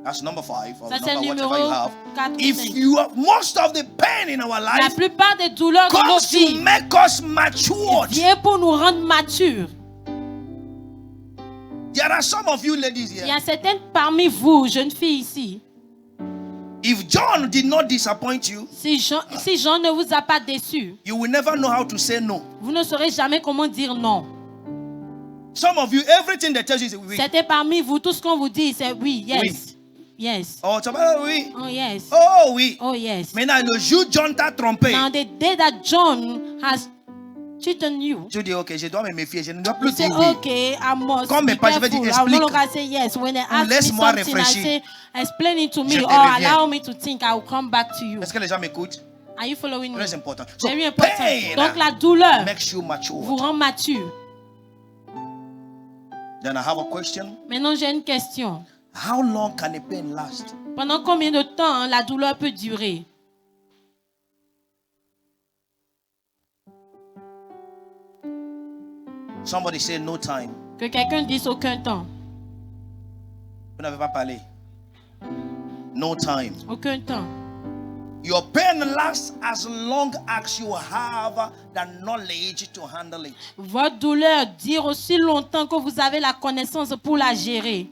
That's number 5 or Ça, c'est number le whatever you numéro have. 4 ou If 5. you have most of the pain in our La life plupart des douleurs de nos comes to vies make us matured. viennent pour nous rendre matures. There are some of you ladies Il y here. a certaines parmi vous, jeunes filles ici, If John did not disappoint you, si Jean ne vous a pas déçu, you will never know how to say no. vous ne saurez jamais comment dire non. Some of you, everything they tell you is oui. C'était parmi vous, tout ce qu'on vous dit, c'est oui, yes, Oui. yes, Oh, tu vas oui. oh yes, Oh, oui. oh yes. Maintenant, le jour John t'a trompé. Now the day that John has cheated on you, Tu dis, ok, je dois me méfier. Je ne dois you plus say, dire oui. okay, I must Comme be mes pas, je vais dire, careful. I will no explique. longer say yes. When they ask me laisse-moi something, I réfléchir. say, explain it to Je me te or reviens. allow me to think. I will come back to you. Est-ce que les gens m'écoutent? Are you following me? Very important. So Very important. pain Donc la douleur makes you vous mature. rend mature. Then I have a question. Maintenant, j'ai une question. How long can a pain last? Pendant combien de temps la douleur peut durer? Somebody say no time. Que quelqu'un dise aucun temps. Vous n'avez pas parlé. No time. Aucun temps. Your pain lasts as long as you have the knowledge to handle it. Votre douleur dure aussi longtemps que vous avez la connaissance pour la gérer.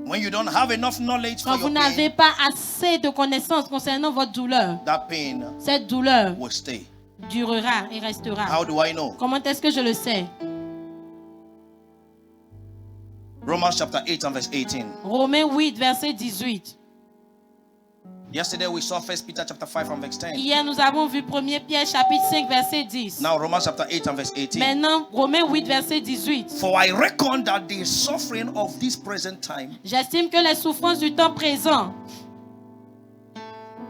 When you don't have enough knowledge Quand for vous your n'avez pain, pas assez de connaissances concernant votre douleur, that pain cette douleur will stay. durera et restera. How do I know? Comment est-ce que je le sais? Romans chapter 8 and verse 18. Romains 8, verset 18. Yesterday we saw 1 Peter chapter 5 and verse 10. Hier, nous avons vu 1 Pierre chapitre 5, verset 10. Now Romans chapter 8 and verse 18. Maintenant, Romains 8, verset 18. For I reckon that the suffering of this present time J'estime que les souffrances du temps présent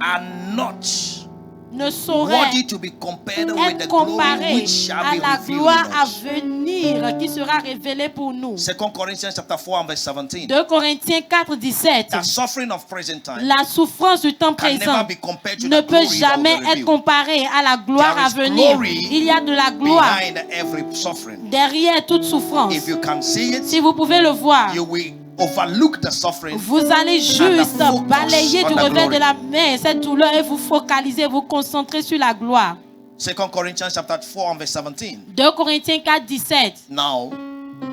are not ne sauraient worthy to be compared with the être glory comparées which shall à be la revealed gloire in à us. venir qui sera révélée pour nous. 2 Corinthians chapter 4 and verse 17. 2 Corinthiens 4, 17. The suffering of present time La souffrance du temps can never présent be compared to ne the peut glory that will jamais be être revealed. comparée à la gloire There à is venir. glory Il y a de la gloire behind every suffering. derrière toute souffrance. If you can see it, Si vous pouvez le voir, you will overlook the suffering. vous allez juste focus balayer on du the revers glory. de la main cette douleur et vous focaliser, vous concentrer sur la gloire. 2 Corinthians chapter 4 and verse 17. 2 Corinthiens 4, 17. Now,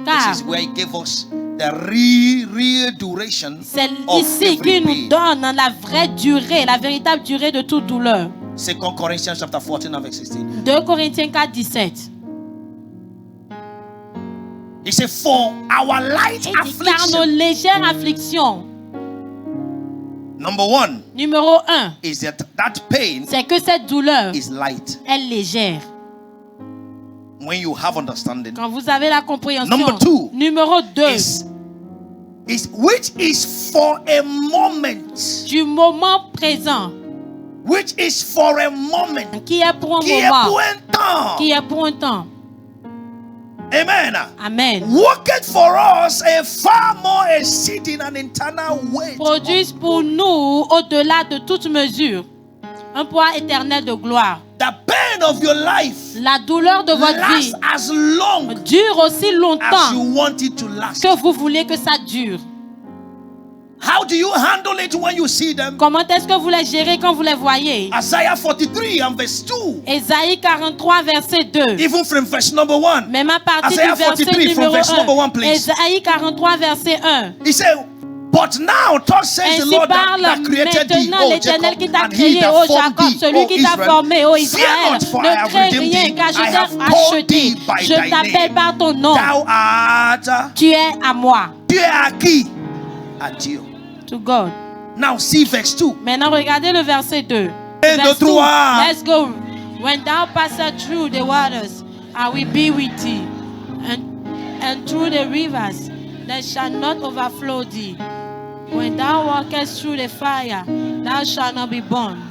Car this is where he gave us the real duration c'est of ici every qu'il nous pain. donne la vraie durée, la véritable durée de toute douleur. 2 Corinthians chapter 14 and verse 16. 2 Corinthiens 4, 17. He said, for our light Et dit, car nos affliction, légères afflictions, number one, numéro 1, is that pain c'est que cette douleur is light. est légère. When you have understanding, Quand vous avez la compréhension. Number 2 Numéro 2, which is for a moment, du moment présent, which is for a moment, qui est pour un qui est pour moment, un temps. qui est pour un temps. Amen. Amen. Worketh for us a far more exceeding and internal weight. Produisent pour nous, au-delà de toute mesure, un poids éternel de gloire. The pain of your life La douleur de votre vie lasts as long dure aussi as longtemps you want it to last. que vous voulez que ça dure. How do you handle it when you see them? Comment est-ce que vous les gérez quand vous les voyez? Isaiah 43 and verse 2. Ésaïe 43, verset 2. Even from verse number 1. Même à partir Isaiah du verset 43 from numéro verse number 1, 1. please. Ésaïe 43, verset 1. He said, but now, thus says the Ainsi Lord parle that created thee, maintenant O l'Éternel qui Jacob, t'a and he créé, that ô formed Jacob, thee, celui O qui t'a Israel. formé, ô Fear Israël. not, for I Ne have crains redeemed rien, thee. car je I have t'ai called acheté. thee by Je thy t'appelle name. par ton nom. Thou art, Tu es à moi. tu es à qui? À Dieu. To God. Now see verse 2. Maintenant, regardez le verset 2. Un, deux, Verse 2. trois. Let's go. When thou passest through the waters, I will be with thee. And through the rivers, they shall not overflow thee. When thou walkest through the fire, thou shalt not be burned,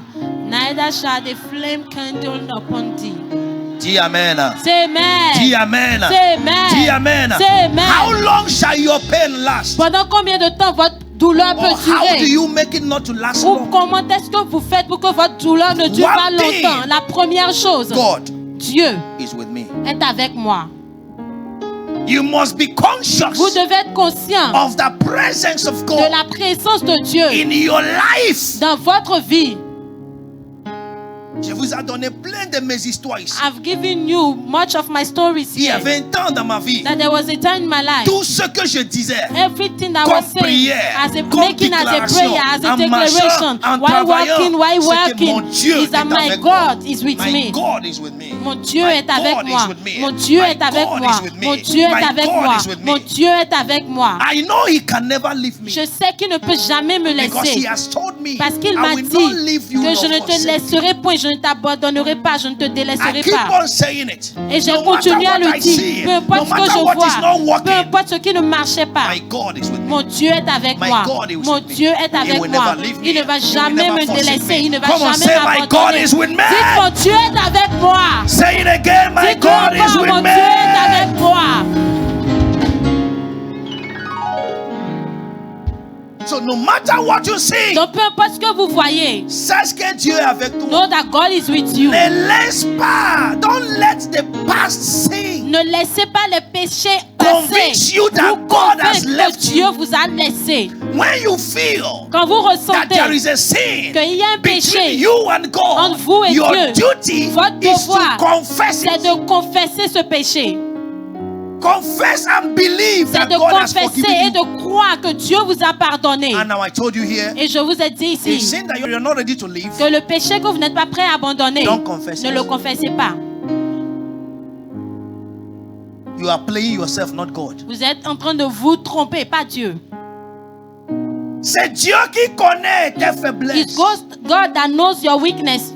neither shall the flame kindle upon thee. Dis Amen. Say amen. Dis Amen. Say amen. Dis Amen. Say amen. How long shall your pain last? Pendant combien de temps votre douleur peut Or how do durer? you make it not to last Ou long? comment est-ce que vous faites pour que votre douleur ne dure One pas thing. longtemps? La première chose, God Dieu is with me. est avec moi. You must be conscious Vous devez être conscient of the presence of de God la présence de Dieu in your life. dans votre vie. Je vous ai donné plein de mes histoires ici. I've given you much of my stories Il y here. a 20 ans dans ma vie, That there was a time in my life. tout ce que je disais, Everything that I comme was saying, prière, as a, comme making as a déclaration, prayer, as a en declaration, marchant, en while travaillant, walking, while c'est que mon working, Dieu is that est my avec moi. God is with My me. God is with me. Mon Dieu My est avec God moi. is with me. Mon Dieu My est avec God moi. is with me. Mon Dieu est My avec God moi. is with me. Mon Dieu est avec moi. I know He can never leave me Je sais qu'il ne peut jamais me because He laisser. has told me Parce qu'il I m'a will dit not leave you que je nor ne te forsake you. laisserai point, je ne t'abandonnerai pas, je ne te I délaisserai keep pas. on saying it. Et j'ai No continué à matter what le I dire. see, Peu no importe ce que matter je what is not vois, peu working, importe ce qui ne marchait pas, my God is with me. mon Dieu est avec My moi. God is Mon with me. Dieu est He avec will moi. never leave me. Il ne va He will jamais never me forsake délaisser. me. Il ne va Come on, jamais say, my God m'abandonner. is with me. Dites, mon Dieu est avec moi. Say it again, my Dites God is encore, with mon me. Dieu est avec moi. So no matter what you see, Donc peu importe ce que vous voyez, sache que Dieu est avec toi. know that God is with you. Ne laisse pas, don't let the past sin Ne laissez pas les péchés convince passer. you that Vous God has convaincre left que Dieu you. vous a laissé. When you feel Quand vous that there ressentez is a sin qu'il y a un between péché you and God, entre vous et your Dieu, duty votre is devoir, to confess c'est it. de confesser ce péché. Confess and believe C'est that de God has confesser forgiven et you. de croire que Dieu vous a pardonné. And now I told you here, Et je vous ai dit the ici sin that you're not ready to leave, que le péché que vous n'êtes pas prêt à abandonner, don't confess ne it. le confessez pas. You are playing yourself, not God. Vous êtes en train de vous tromper, pas Dieu. C'est Dieu qui connaît tes It's faiblesses. God that knows your weakness.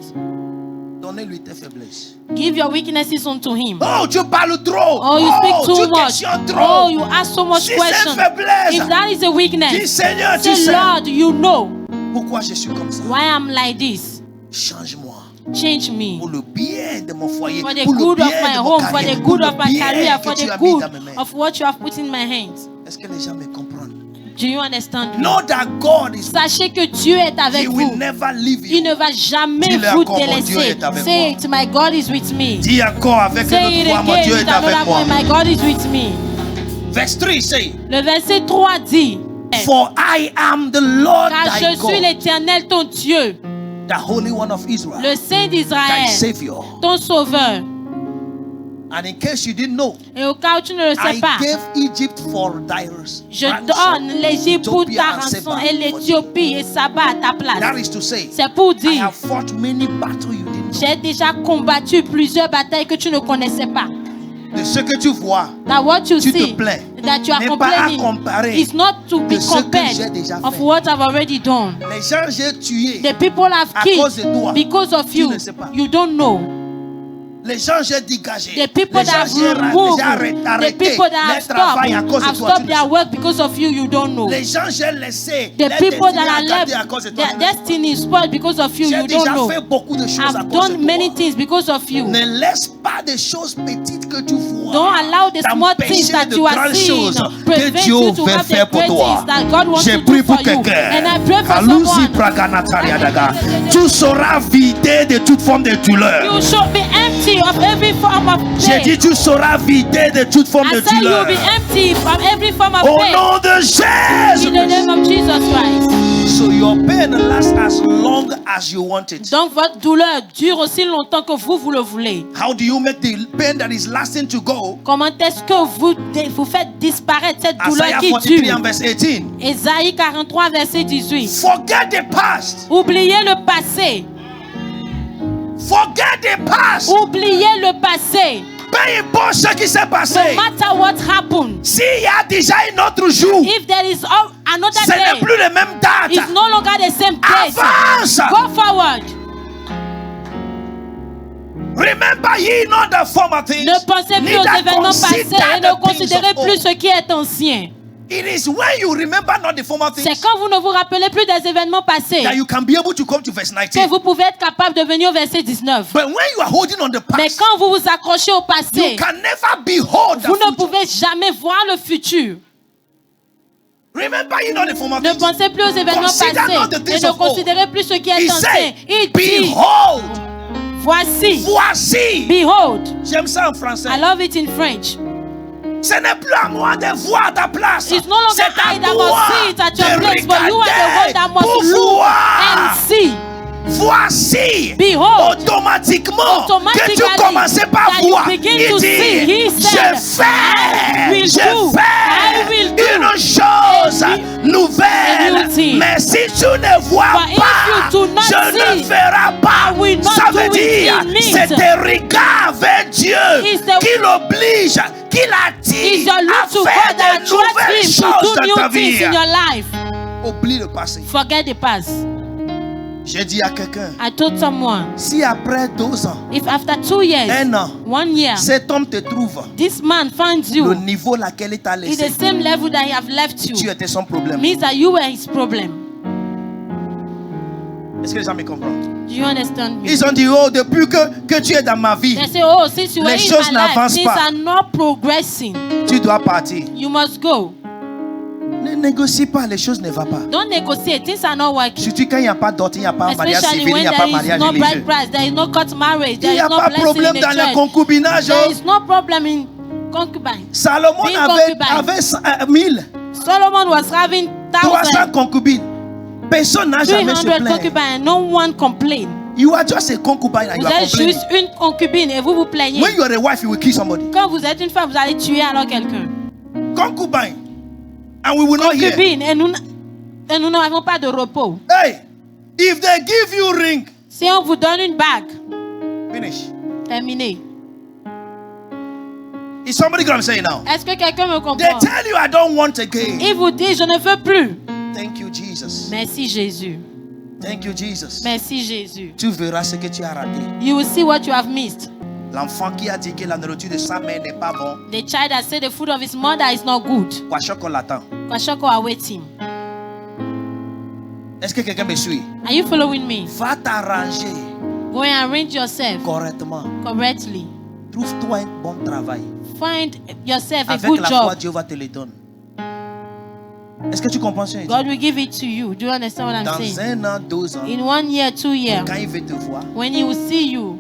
Donnez-lui tes faiblesses. Give your weaknesses unto Him. Oh, tu parles trop. Oh, you speak too tu much. questionnes trop. Oh, you ask so much Si c'est questions. faiblesse, If that is a dis weakness, Seigneur, tu say, sais Lord, you know pourquoi je suis comme ça. why I'm like this. Change-moi Change me. pour le bien de mon foyer, For the pour le good bien of my de mon home, for carrière, the pour good le of my bien career, que for tu the as mis good dans mes mains. of what you have put in my hands. Est-ce que les gens me comprennent? Do you understand me? Know that God is Sachez que Dieu est avec He will vous. never leave Il you. ne va jamais Dis-le vous encore, mon Dieu délaisser. est avec Say moi. it, my God is with me. Dis encore avec Say une it autre voix, mon again Dieu with est avec another moi. voice, my God is with me. Verse 3 say, Le verset 3 dit, For I am the Lord car thy je suis God, l'Éternel ton Dieu, the Holy One of Israel, le Saint thy d'Israël, Savior. ton Sauveur. And in case you didn't know, Et au cas où tu ne le sais I pas, gave Egypt for thy je ransom, donne l'Égypte pour Ethiopia ta and rançon Seba et for thee. l'Éthiopie et Saba à ta That place. is to say, C'est pour I dire, have fought many battles you didn't know. j'ai déjà combattu plusieurs batailles que tu ne connaissais pas. De ce que tu vois, That what you tu te see, plains. that you are N'est pas à complaining, comparer is not to be de ce que compared j'ai déjà of fait. what I've already done. Les gens j'ai tué. The people have À killed cause de toi. because of Tu you. ne sais pas. You don't know. Les gens j'ai dégagé. The people Les gens that j'ai have removed, arrêté the people that have leur travail à cause stopped, de have toi. Tu stopped ne their sais work because of you. You don't know. pas. Les gens j'ai laissé. The leur people destinée that are à left, garder à cause de toi. their Tu ne sais pas. destiny is spoiled because of you. J'ai You don't déjà know. fait beaucoup de choses à I've cause de done many toi. things because of you. Ne laisse pas des choses petites que tu vois Don't allow the small things t'empêcher that de you are grandes seeing choses que prevent Dieu you to veut have the faire pour great toi. things that God wants J'ai to prié do pour for you. quelqu'un. And I pray for Kalusi someone. Praganatariadaga. Tu seras vidé de toute forme de douleur. You should be empty of every form of J'ai pain. dit tu seras vidé de toute forme I de say you douleur. will be empty from every form of Au pain. nom de Jésus. In the name of Jesus Christ. So your pain lasts as long as you want it. Donc votre douleur dure aussi longtemps que vous le voulez. How do you make the pain that is lasting to go? Comment est-ce que vous faites disparaître cette douleur Isaiah qui 43 dure? and verse 18. Ésaïe 43 verset 18. Forget the past. Oubliez le passé. Forget the past. Oubliez le passé. Peu importe ce qui s'est No passé. matter what happened. S'il y a déjà un autre jour, If there is another ce n'est day, plus les mêmes dates. it's no longer the same place. Avance. Go forward. Remember ye not the former things. Ne pensez plus aux neither événements passés consider et the ne things considérez of plus old. ce qui est ancien. It is when you remember not the former C'est things quand vous ne vous rappelez plus des événements passés that you can be able to come to verse que 19. vous pouvez être capable de venir au verset 19. But when you are holding on the Mais past, quand vous vous accrochez au you passé, can never behold the vous ne future. pouvez jamais voir le futur. Remember ye not the former Ne things. pensez plus aux événements Consider not the passés things et ne of old. considérez plus ce qui He est ancien. said, Il dit, behold, voici, voici. behold. J'aime ça en français. I love it in French. Ce n'est plus à moi de voir ta place. It's no longer C'est à I that toi must see it at your de place, but you are the one that regarder pour must look voir. and see. Voici, Behold, automatiquement, que tu automatically, commençais par that you voir. begin Il to dit, see. He said, I will je do, I will fais do une chose nouvelle. a new thing. Mais si tu ne vois But if pas, you do not je ne see, ferai pas. I will not Ça do veut it. dire, It means c'est tes regards vers Dieu It's the- qui l'oblige, qui it's l'attire your look à to faire God that de nouvelles attracts him to choses do dans ta new things vie. in your life. Oublie le passé. Forget the past. J'ai dit à quelqu'un, I told someone, si après 2 ans, if after 2 years, 1 an, 1 year, cet homme te trouve, this man finds le you niveau laquelle il t'a in laissé, the same level that he have left tu you, étais son problème. means that you were his problem. Est-ce que les gens me comprennent? Do you understand me? Ils ont dit, oh, depuis que tu es dans ma vie, They say, oh, since you were les in choses my life, n'avancent things pas. are not progressing. tu dois partir. You must go. Ne négocie pas, les choses ne vont pas. Don't negotiate. Things are not working. Surtout quand il n'y a pas dot, il n'y a pas mariage Especially civil, il when n'y a pas there is mariage no religieux. bride price, there is no court marriage, Il there n'y is a no pas de blessing problème in dans the le church. concubinage. There is no problem in concubine. Salomon Being avait 1000, Solomon was having 300 1,000, concubines. Personne n'a jamais se 300 plaint. concubines. No one complained. You are just a concubine and Vous you are êtes complaining. juste une concubine et vous vous plaignez. When you are a wife, you will kill somebody. Quand vous êtes une femme, vous allez tuer alors quelqu'un. Concubine. And we will not hear. Concubine et nous n'avons pas de repos. Hey, if they give you ring, Si on vous donne une bague, finish. terminé. Is somebody going to say now? Est-ce que quelqu'un me They comprend? tell you I don't want again. Il vous dit, je ne veux plus. Thank you, Jesus. Merci Jésus. Thank you, Jesus. Merci Jésus. Tu verras ce que tu as raté. You will see what you have missed. L'enfant qui a dit que la nourriture de sa mère n'est pas bon, The child that said the food of his mother is not good. Kwashoko l'attend. Kwashoko await him. Est-ce que quelqu'un me suit? Are you following me? Va t'arranger Go and arrange yourself correctement. correctly. Trouve-toi un bon travail. Find yourself a Avec good la foi, job. Dieu va te le donner. Est-ce que tu comprends ce que je dis? God will give it to you. Do you understand what I'm Dans saying? 1 an, 2 ans, In 1 year, 2 years, quand il veut te voir, when he will see you,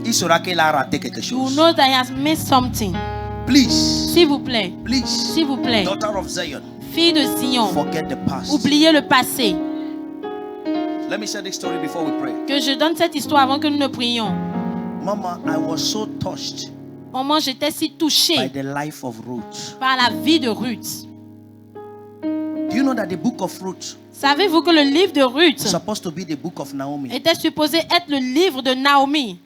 il saura qu'il a raté quelque you will chose. know that he has missed something. Please, S'il vous plaît, please, s'il vous plaît, daughter of Zion, fille de Sion, forget the past. oubliez le passé. Let me share this story before we pray. Que je donne cette histoire avant que nous ne prions. Mama, I was so touched Maman, j'étais si by touchée the life of Ruth. par la vie de Ruth. Do you know that the book of Ruth Savez-vous que le livre de Ruth is supposed to be the book of Naomi? était supposé être le livre de Naomi?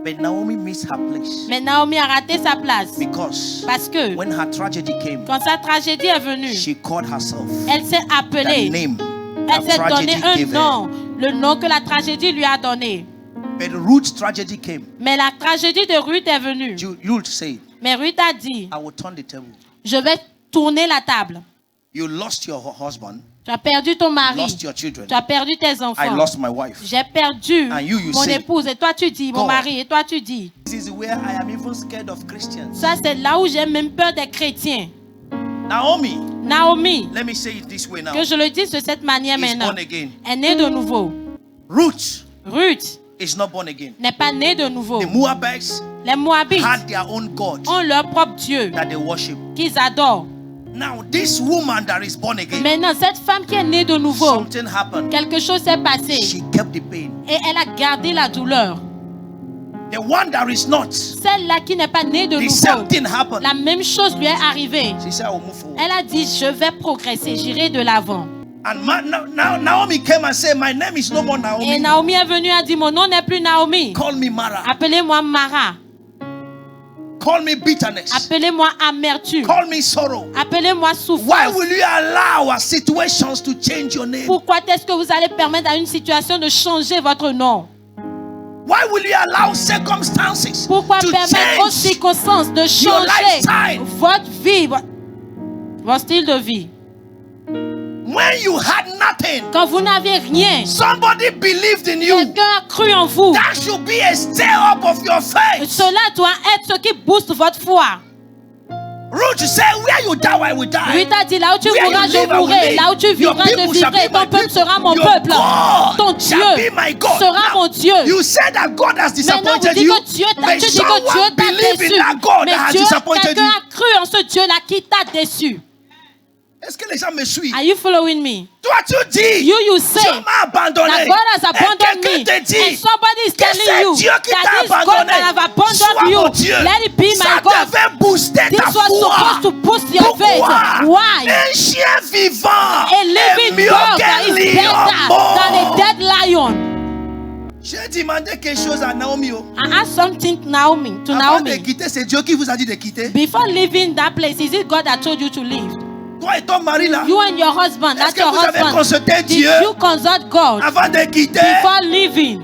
But Naomi missed her place Mais Naomi a raté sa place. because Parce que when her tragedy came, quand sa tragédie est venue, she called herself elle s'est the appelée, name elle that s'est donné tragedy un gave her. nom, le nom que la tragédie lui a donné. But Ruth's tragedy came. Mais la tragédie de Ruth est venue. Ruth said, Mais Ruth a dit, I will turn the table. je vais tourner la table. You lost your husband, Tu as perdu ton mari, lost your children. tu as perdu tes I enfants. lost my wife. J'ai perdu And you mon say, épouse. Et toi tu dis, mon God. mari. Et toi tu dis. This is where I am even scared of Christians. Ça c'est là où j'ai même peur des chrétiens. Naomi, Naomi, let me say it this way now. que je le dise de cette manière Is maintenant, born again. est née de nouveau. Ruth Ruth is not born again. n'est pas née de nouveau. The Moabites Les Moabites had their own God ont leur propre Dieu that they worship. qu'ils adorent. Now, this woman that is born again, Maintenant, cette femme qui est née de nouveau, something happened. quelque chose s'est passé She kept the pain. et elle a gardé la douleur. The one that is not, Celle-là qui n'est pas née de the nouveau, same thing happened. la même chose lui est arrivée. She said, I will move forward. Elle a dit, je vais progresser, j'irai de l'avant. And Naomi came and said, my name is no more Et Naomi. Naomi est venue et a dit, mon nom n'est plus Naomi. Call me Mara. Appelez-moi Mara. Call me bitterness. Appelez-moi amertume. Call me sorrow. Appelez-moi Why souffrance. will you allow our situations to change your name? Pourquoi est-ce que vous allez permettre à une situation de changer votre nom? Why will you allow circumstances Pourquoi to permettre aux change? circonstances de your changer lifestyle? votre vie, votre style de vie? When you had nothing, Quand vous n'avez rien, somebody believed in you. quelqu'un a cru en vous. That should be a stir up of your faith. Cela doit être ce qui booste votre foi. Ruth said, where you die, I will die. Ruth a dit, là où tu Where mourras, you je live, I will mourrai. live. Là où tu Your vivras, je people shall vivrai. be Ton my peuple people. sera mon Your peuple. God Ton shall Dieu be my God. sera Now, mon Dieu. You said that God has Maintenant, vous disappointed dites you. que Dieu t'a, May tu dis que Dieu someone t'a believe déçu. in that God Mais that has Dieu, disappointed quelqu'un you. a cru en ce Dieu-là qui t'a déçu. Est-ce que les gens me suivent? Are you following me? Toi, tu dis, You say Dieu m'a abandonné. that God has abandoned Et me. quelqu'un te dit And somebody is que telling c'est you Dieu qui that t'a this God abandonné. that have Sois abandoned you, mon Dieu. let it be Ça my God. devait booster This ta was foi. supposed to boost your Pourquoi? faith. Why? Un chien vivant A est living mieux dog qu'un is lion better than a mort. dead lion. J'ai demandé quelque chose à Naomi. I asked something to Naomi. Avant de Naomi. quitter, c'est Dieu qui vous a dit de quitter. Before leaving that place, is it God that told you to leave? Toi, Toi et ton mari là, You and your husband, est-ce that's que your vous avez husband. consulté Did Dieu you consult God avant de quitter? before leaving?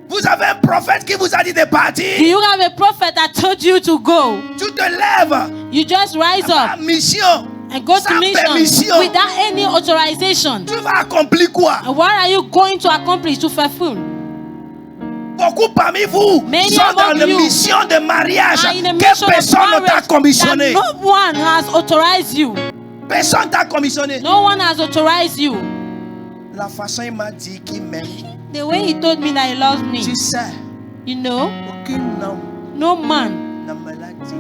Vous avez un prophète qui vous a dit de Do partir. you have a prophet that told you to go? Tu te lèves You just rise à up mission. and go to Sans mission permission. without any authorization. Tu vas accomplir quoi? And what are you going to accomplish to fulfill? Beaucoup parmi vous Many sont dans among la you mission de mariage are in a que mission of personne ne t'a marriage commissionné. that no one has authorized you. Personne t'a commissionné. No one has authorized you. La façon il m'a dit qu'il m'aime, The way he told me that he loves me, tu sais, you know, aucun homme no man ne me l'a dit.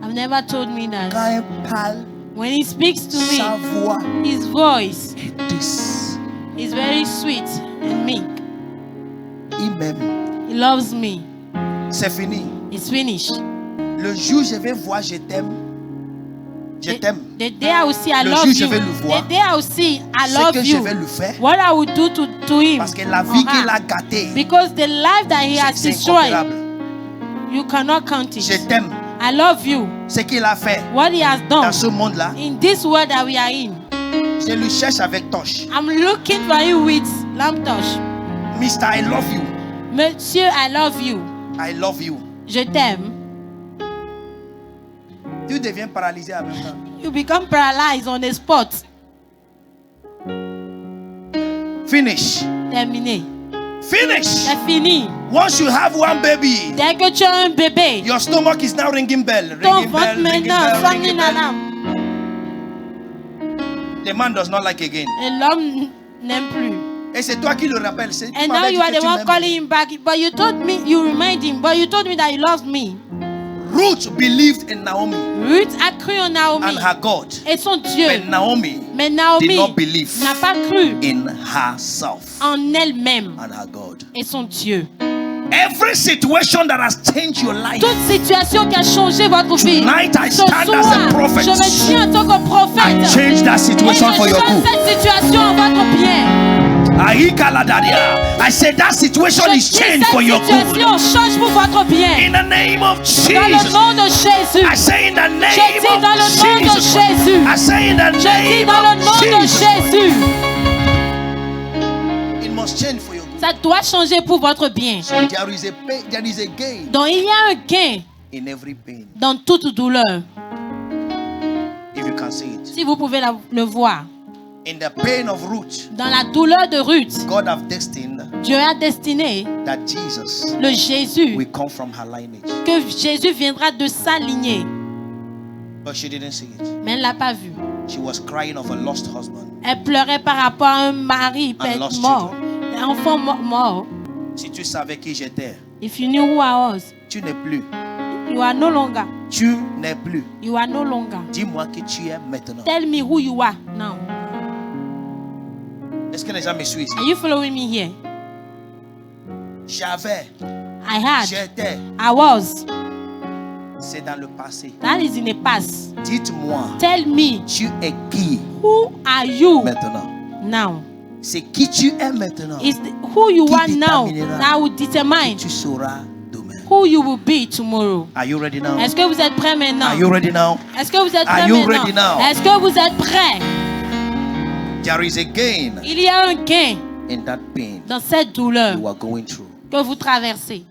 have never told me Quand that. il parle, When he speaks to sa me, voix his voice est douce. is very sweet and meek. Il m'aime. He loves me. C'est fini. It's finished. Le jour où je vais voir, je t'aime. Je t'aime. The day I will see I Le love jour je you. vais le voir, The day I will see I Ce love que je you. vais lui faire, What I will do to him. parce que la or vie qu'il her. a gâtée, Because the life that he has c'est destroyed, incomparable. you cannot count Je it. t'aime. I love you. Ce qu'il a fait What he has dans done ce monde-là, in this world that we are in. je le cherche avec torche. I'm looking for you with lamp torch. Mister, I love you. Monsieur, I love you. I love you. Je t'aime. Tu deviens paralysé en même temps. You become paralyzed on the spot. Finish. Terminé. Finish. C'est fini. Once you have one baby, Dès que tu as un bébé, your stomach is now ringing bell. ton Ringing ventre bell, ringing maintenant bell, sonne ringing une bell. alarme. The man does not like again. Et l'homme n'aime plus. Et c'est toi qui le rappelles. Tu And now m'avais you dit are que the tu one m'aimes. calling him back. But you told me, you remind him, but you told me that you loved me. Ruth believed in Naomi Ruth a cru en Naomi and her God. et son Dieu. But Naomi Mais did Naomi not believe n'a pas cru in herself en elle-même and her God. et son Dieu. Every situation that has changed your life, Toute situation qui a changé votre vie. Tonight I Ce stand as a soir, prophet. je me tiens en tant que prophète. I change that Et situation for je your change good. cette situation en votre bien. I said that situation Je is dis changed cette for your good. situation change pour votre bien. In the name of Dans le Jesus. nom de Jésus. I say in the name Je dis dans le nom de of Jesus. Jésus. I say in the Je dis name dans le nom of de Jesus. Jésus. It must change for your good. Ça doit changer pour votre bien. So there is a pain, there is a gain Donc il y a un gain in every pain. dans toute douleur. If you can see it. Si vous pouvez le voir. In the pain of Ruth, Dans la douleur de Ruth, God have destined Dieu a destiné that Jesus le Jésus, will come from her lineage. que Jésus viendra de sa lignée. But she didn't see it. Mais elle ne l'a pas vu. She was crying of a lost husband. Elle pleurait par rapport à un mari lost mort, un enfant mort. Si tu savais qui j'étais, If you knew who I was, tu n'es plus. you are no longer. Tu n'es plus. You are no longer. Dis-moi qui tu es maintenant. Tell me who you are now. Est-ce que les gens me suivent? Are you following me here? J'avais, I had. j'étais. I was. C'est dans le passé. That is in the past. Dites-moi, Tell me, tu es qui who are you maintenant? now? C'est qui tu es maintenant. It's who you Qui are now déterminera that will determine Tu seras demain. who you will be tomorrow. Are you ready now? Est-ce que vous êtes prêts maintenant? Are you ready now? Est-ce que vous êtes Are prêts you ready now? maintenant? Est-ce que vous êtes prêts? There is a gain Il y a un gain in that pain dans cette douleur you are going through. que vous traversez.